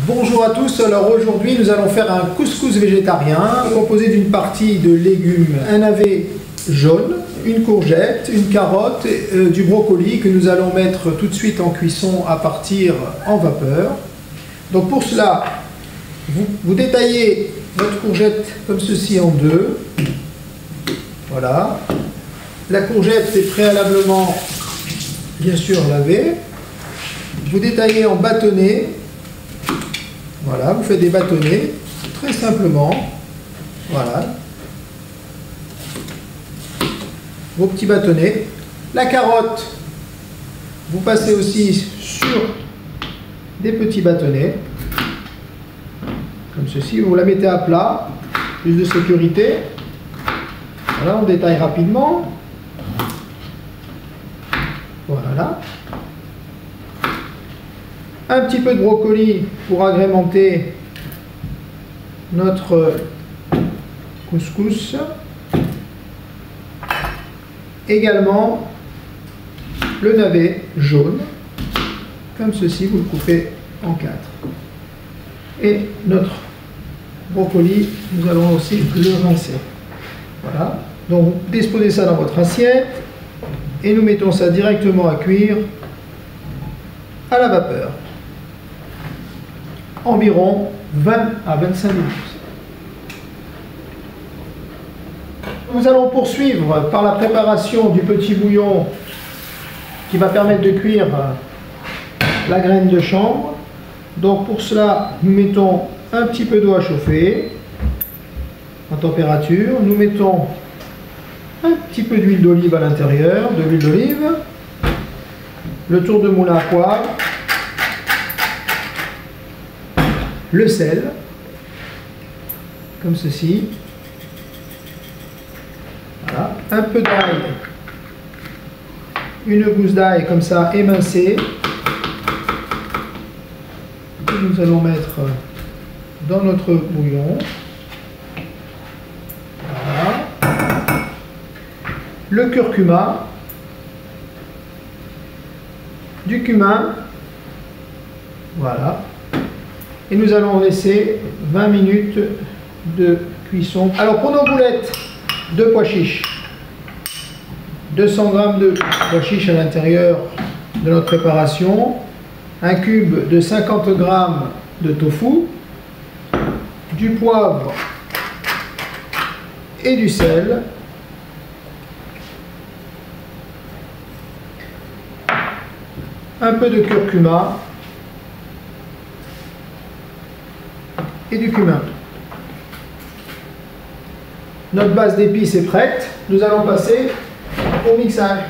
Bonjour à tous, alors aujourd'hui nous allons faire un couscous végétarien composé d'une partie de légumes, un navet jaune, une courgette, une carotte, du brocoli que nous allons mettre tout de suite en cuisson à partir en vapeur. Donc pour cela, vous détaillez votre courgette comme ceci en deux. Voilà. La courgette est préalablement bien sûr lavée. Vous détaillez en bâtonnets. Voilà, vous faites des bâtonnets, très simplement. Voilà. Vos petits bâtonnets. La carotte, vous passez aussi sur des petits bâtonnets. Comme ceci, vous la mettez à plat, plus de sécurité. Voilà, on détaille rapidement. Voilà. Un petit peu de brocoli pour agrémenter notre couscous. Également le navet jaune, comme ceci, vous le coupez en 4. Et notre brocoli, nous allons aussi le rincer. Voilà, donc vous disposez ça dans votre assiette et nous mettons ça directement à cuire à la vapeur. Environ 20 à 25 minutes. Nous allons poursuivre par la préparation du petit bouillon qui va permettre de cuire la graine de chanvre. Donc pour cela, nous mettons un petit peu d'eau à chauffer en température. Nous mettons un petit peu d'huile d'olive à l'intérieur, de l'huile d'olive, le tour de moulin à poivre, le sel, comme ceci. Voilà. Un peu d'ail, une gousse d'ail comme ça émincée, que nous allons mettre dans notre bouillon. Voilà. Le curcuma, du cumin, voilà. Et nous allons laisser 20 minutes de cuisson. Alors pour nos boulettes de pois chiches, 200 g de pois chiches à l'intérieur de notre préparation, un cube de 50 g de tofu, du poivre et du sel, un peu de curcuma et du cumin. Notre base d'épices est prête. Nous allons passer au mixage.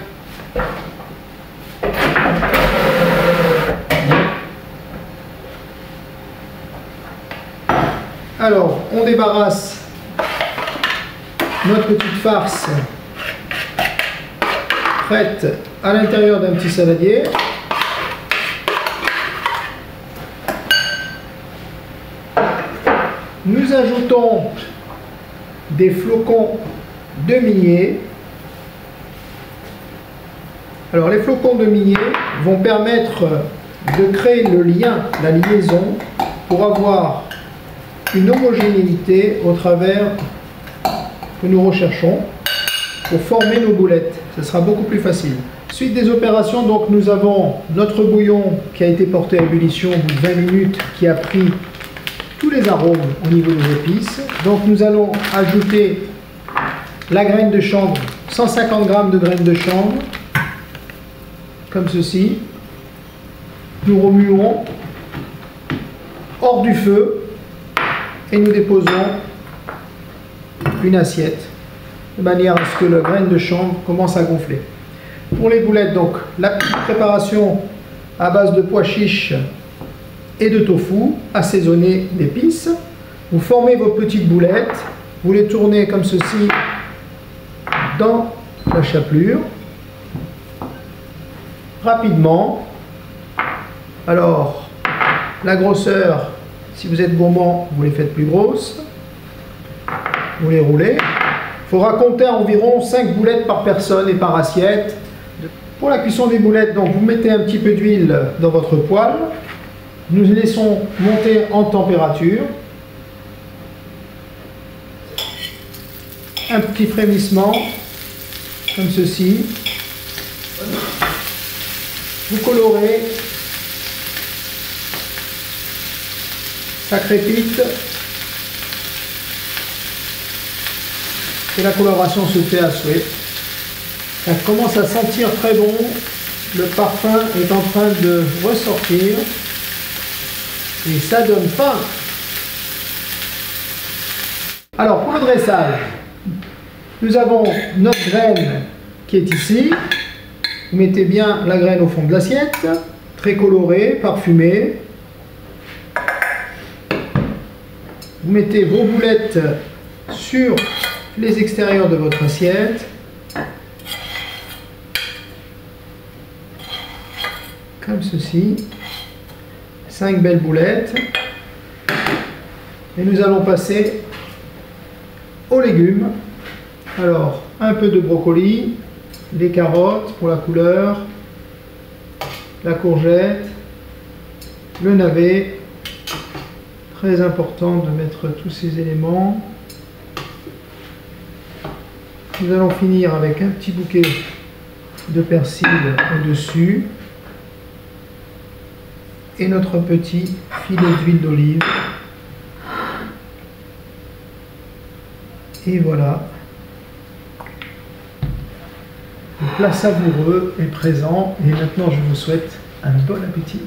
Alors, on débarrasse notre petite farce prête à l'intérieur d'un petit saladier. Nous ajoutons des flocons de millet. Alors les flocons de millet vont permettre de créer le lien, la liaison, pour avoir une homogénéité au travers que nous recherchons pour former nos boulettes. Ce sera beaucoup plus facile. Suite des opérations, donc nous avons notre bouillon qui a été porté à ébullition au bout de 20 minutes, qui a pris tous les arômes au niveau des épices. Donc nous allons ajouter la graine de chanvre, 150 g de graines de chanvre, comme ceci. Nous remuons hors du feu et nous déposons une assiette de manière à ce que la graine de chanvre commence à gonfler. Pour les boulettes, donc la petite préparation à base de pois chiches et de tofu assaisonné d'épices. Vous formez vos petites boulettes, vous les tournez comme ceci dans la chapelure rapidement. Alors la grosseur, si vous êtes gourmand, vous les faites plus grosses, vous les roulez. Il faudra compter environ 5 boulettes par personne et par assiette. Pour la cuisson des boulettes, donc vous mettez un petit peu d'huile dans votre poêle. Nous laissons monter en température. Un petit frémissement, comme ceci. Vous colorez. Ça crépite. Et la coloration se fait à souhait. Ça commence à sentir très bon. Le parfum est en train de ressortir. Et ça donne faim. Alors pour le dressage, nous avons notre graine qui est ici. Vous mettez bien la graine au fond de l'assiette. Très colorée, parfumée. Vous mettez vos boulettes sur les extérieurs de votre assiette. Comme ceci. 5 belles boulettes. Et nous allons passer aux légumes. Alors, un peu de brocoli, les carottes pour la couleur, la courgette, le navet. Très important de mettre tous ces éléments. Nous allons finir avec un petit bouquet de persil au-dessus. Et notre petit filet d'huile d'olive. Et voilà. Le plat savoureux est présent. Et maintenant, je vous souhaite un bon appétit.